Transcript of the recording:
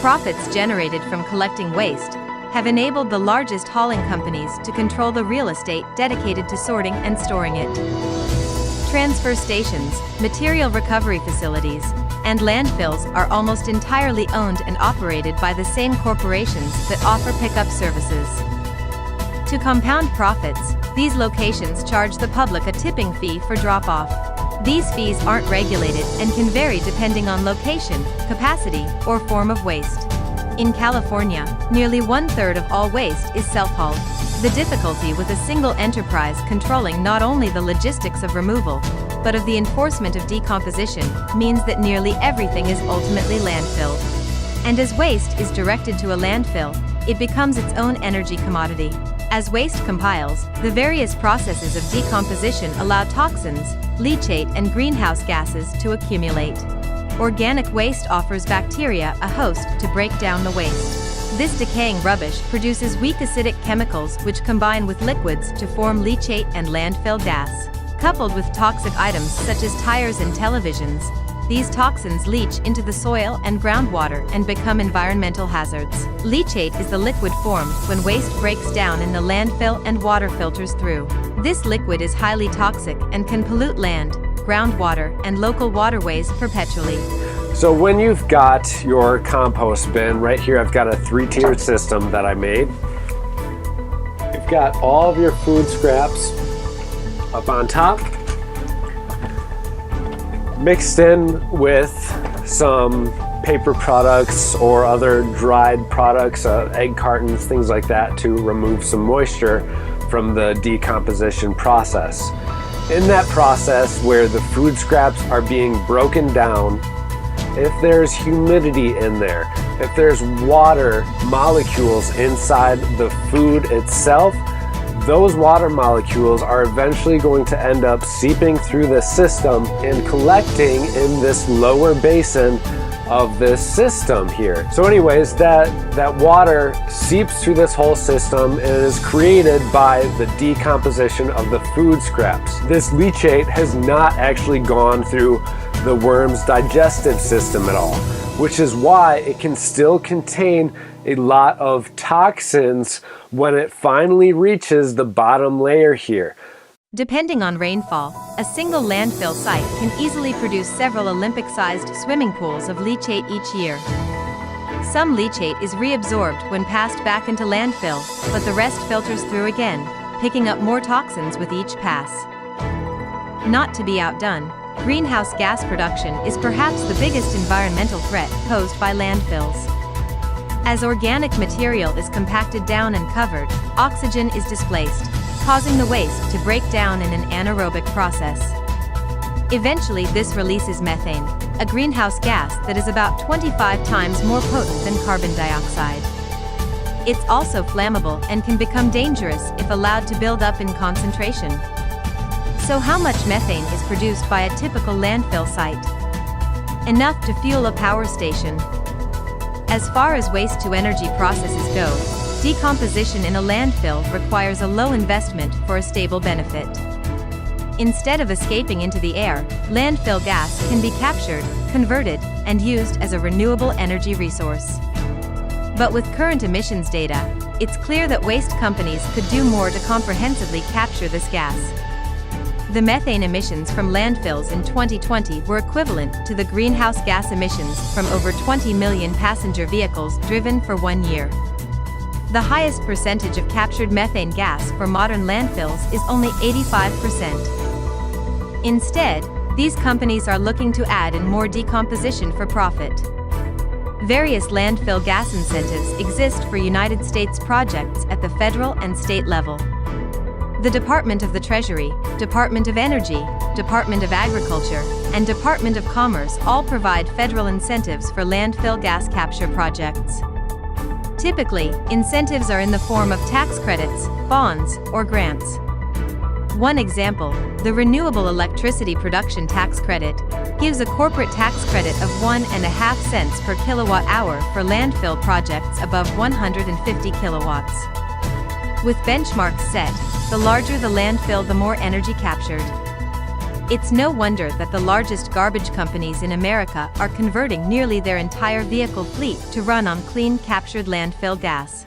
profits generated from collecting waste have enabled the largest hauling companies to control the real estate dedicated to sorting and storing it. Transfer stations, material recovery facilities, and landfills are almost entirely owned and operated by the same corporations that offer pickup services. To compound profits, these locations charge the public a tipping fee for drop-off. These fees aren't regulated and can vary depending on location, capacity, or form of waste. In California, nearly 1/3 of all waste is self-hauled. The difficulty with a single enterprise controlling not only the logistics of removal, but of the enforcement of decomposition, means that nearly everything is ultimately landfilled. And as waste is directed to a landfill, it becomes its own energy commodity. As waste compiles, the various processes of decomposition allow toxins, leachate, and greenhouse gases to accumulate. Organic waste offers bacteria a host to break down the waste. This decaying rubbish produces weak acidic chemicals which combine with liquids to form leachate and landfill gas. Coupled with toxic items such as tires and televisions, these toxins leach into the soil and groundwater and become environmental hazards. Leachate is the liquid formed when waste breaks down in the landfill and water filters through. This liquid is highly toxic and can pollute land, groundwater, and local waterways perpetually. So when you've got your compost bin, right here I've got a 3-tiered system that I made. You've got all of your food scraps up on top, mixed in with some paper products or other dried products, egg cartons, things like that, to remove some moisture from the decomposition process. In that process where the food scraps are being broken down, if there's humidity in there, if there's water molecules inside the food itself, those water molecules are eventually going to end up seeping through the system and collecting in this lower basin of this system here. So anyways, that water seeps through this whole system and is created by the decomposition of the food scraps. This leachate has not actually gone through the worm's digestive system at all, which is why it can still contain a lot of toxins when it finally reaches the bottom layer here. Depending on rainfall, a single landfill site can easily produce several Olympic-sized swimming pools of leachate each year. Some leachate is reabsorbed when passed back into landfill, but the rest filters through again, picking up more toxins with each pass. Not to be outdone, greenhouse gas production is perhaps the biggest environmental threat posed by landfills. As organic material is compacted down and covered, oxygen is displaced, causing the waste to break down in an anaerobic process. Eventually, this releases methane, a greenhouse gas that is about 25 times more potent than carbon dioxide. It's also flammable and can become dangerous if allowed to build up in concentration. So how much methane is produced by a typical landfill site? Enough to fuel a power station. As far as waste-to-energy processes go, decomposition in a landfill requires a low investment for a stable benefit. Instead of escaping into the air, landfill gas can be captured, converted, and used as a renewable energy resource. But with current emissions data, it's clear that waste companies could do more to comprehensively capture this gas. The methane emissions from landfills in 2020 were equivalent to the greenhouse gas emissions from over 20 million passenger vehicles driven for 1 year. The highest percentage of captured methane gas for modern landfills is only 85%. Instead, these companies are looking to add in more decomposition for profit. Various landfill gas incentives exist for United States projects at the federal and state level. The Department of the Treasury, Department of Energy, Department of Agriculture, and Department of Commerce all provide federal incentives for landfill gas capture projects. Typically, incentives are in the form of tax credits, bonds, or grants. One example, the Renewable Electricity Production Tax Credit, gives a corporate tax credit of 1.5 cents per kilowatt hour for landfill projects above 150 kilowatts. With benchmarks set, the larger the landfill, the more energy captured. It's no wonder that the largest garbage companies in America are converting nearly their entire vehicle fleet to run on clean captured landfill gas.